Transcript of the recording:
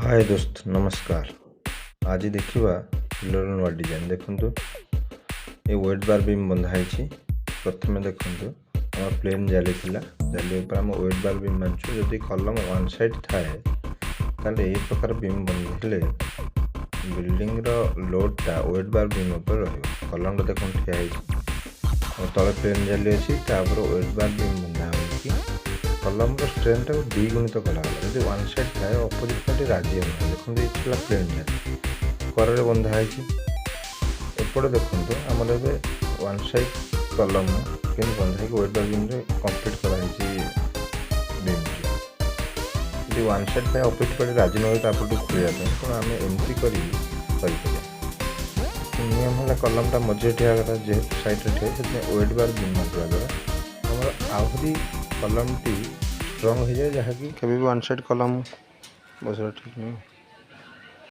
हाय दोस्त नमस्कार। आज देखा पिलर नुआ डिजाइन देखु ये वेट बार बीम बंधाई। प्रथम देखु आम प्लेन जाली जाली आम वेट बार बीम बांधु। जदि कलम वन साइड थाए ताले ये प्रकार बीम बंधे बिल्डिंग लोडटा वेट बार बीम उपर कलम देखो ठिया तले प्लेन जाली अच्छी वेट बार बीम बंधा हो कलम स्ट्रेंथ को दी गुणित कराला। जब वन साइड थाए अपोजिट पार्टी राजी हो देखो ये प्लेन जाली कर बंधाई। एपटे देखो आमर ए वन साइड कलम कि बंधा वेट बार बीम कम्प्लीट कराई बीम जी वन साइड थाए अपोजिट पार्टी राजी न हो खोलिया तेणु आम एमती कर नियम है कलमटा मझे ठिया कथा जेहेतु सैड्रे ठिया वेट बार बीम बांधा द्वारा आम आहरी कलम टी स्ट्रंग हो जाए जहाँकि कभी वन साइड कलम बस ठीक नहीं।